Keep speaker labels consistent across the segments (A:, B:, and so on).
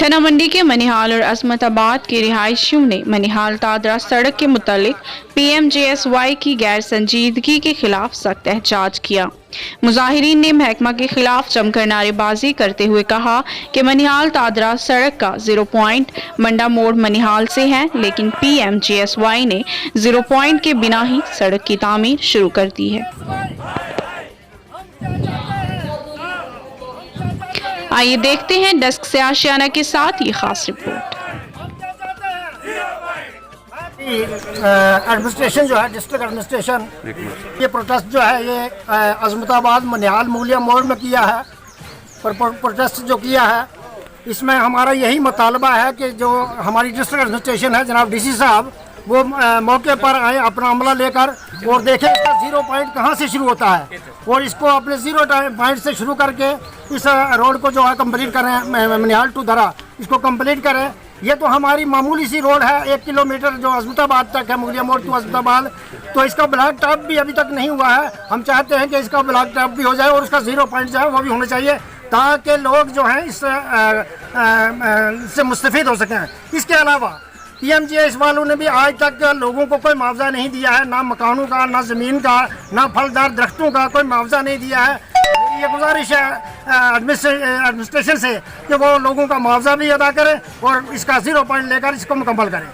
A: थना मंडी के मनिहाल और अजमताबाद के रिहायशियों ने मनिहाल तादरा सड़क के मुतालिक PMGSY की गैर संजीदगी के खिलाफ सख्त एहतजाज किया। मुजाहिरीन ने महकमा के खिलाफ जमकर नारेबाजी करते हुए कहा कि मनिहाल तादरा सड़क का 0 पॉइंट मंडा मोड़ मनिहाल से है, लेकिन PMGSY ने 0 पॉइंट के बिना ही सड़क की तामीर शुरू कर दी है। आइए देखते हैं डेस्क से आशियाना के साथ ये खास रिपोर्ट।
B: एडमिनिस्ट्रेशन जो है, डिस्ट्रिक्ट एडमिनिस्ट्रेशन, ये प्रोटेस्ट जो है ये अजमताबाद मनिहाल मूलिया मोड़ में किया है। पर प्रोटेस्ट जो किया है इसमें हमारा यही मुतालबा है कि जो हमारी डिस्ट्रिक्ट एडमिनिस्ट्रेशन है, जनाब DC साहब, वो मौके पर आए अपना अमला लेकर और देखें इसका 0 पॉइंट कहाँ से शुरू होता है और इसको अपने 0 पॉइंट से शुरू करके इस रोड को जो है कंप्लीट करें, मनिहाल टू दरा इसको कंप्लीट करें। ये तो हमारी मामूली सी रोड है, 1 किलोमीटर जो अजमताबाद तक है, मूलिया मोड़ टू अजमताबाद, तो इसका ब्लॉक टॉप भी अभी तक नहीं हुआ है। हम चाहते हैं कि इसका ब्लॉक टॉप भी हो जाए और उसका 0 पॉइंट जो है वो भी होना चाहिए ताकि लोग जो हैं इससे मुस्तफ़ीद हो सकें। इसके अलावा PMGS वालों ने भी आज तक लोगों को कोई मुआवजा नहीं दिया है, ना मकानों का, ना ज़मीन का, ना फलदार दरख्तों का कोई मुआवजा नहीं दिया है। ये गुजारिश है एडमिनिस्ट्रेशन से कि वो लोगों का मुआवजा भी अदा करें और इसका 0 पॉइंट लेकर इसको मुकम्मल करें।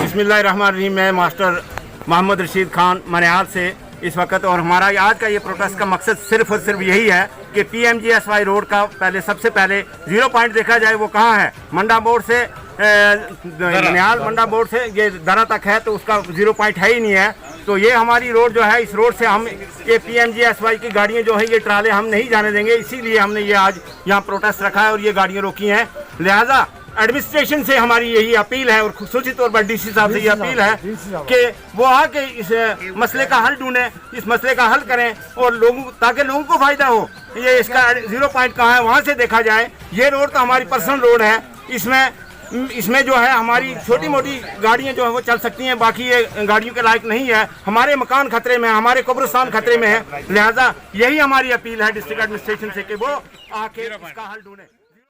C: बिस्मिल्लाहिर्रहमानिर्रहीम। मैं मास्टर मोहम्मद रशीद खान मनिहाल से इस वक्त, और हमारा आज का ये प्रोटेस्ट का मकसद सिर्फ और सिर्फ यही है कि PMGSY रोड का सबसे पहले 0 पॉइंट देखा जाए। वो कहाँ है? मंडा मोड़ से मनिहाल मंडा मोड़ से ये दरा तक है, तो उसका 0 पॉइंट है ही नहीं है। तो ये हमारी रोड जो है, इस रोड से हम ये PMGSY की गाड़ियाँ जो है, ये ट्राले हम नहीं जाने देंगे। इसीलिए हमने ये आज यहाँ प्रोटेस्ट रखा है और ये गाड़ियाँ रोकी हैं। लिहाजा एडमिनिस्ट्रेशन से हमारी यही अपील है और खुसूसी तौर पर DC साहब से ये अपील है कि वो आके इस मसले का हल ढूंढें, इस मसले का हल करें और लोगों, ताकि लोगों को फायदा हो। ये इसका 0 पॉइंट कहाँ है वहाँ से देखा जाए। ये रोड तो हमारी पर्सनल रोड है, इसमें जो है हमारी छोटी मोटी गाड़ियाँ जो है वो चल सकती हैं, बाकी ये गाड़ियों के लायक नहीं है। हमारे मकान खतरे में है, हमारे कब्रिस्तान खतरे में है। लिहाजा यही हमारी अपील है डिस्ट्रिक्ट एडमिनिस्ट्रेशन से कि वो आके इसका हल ढूंढे।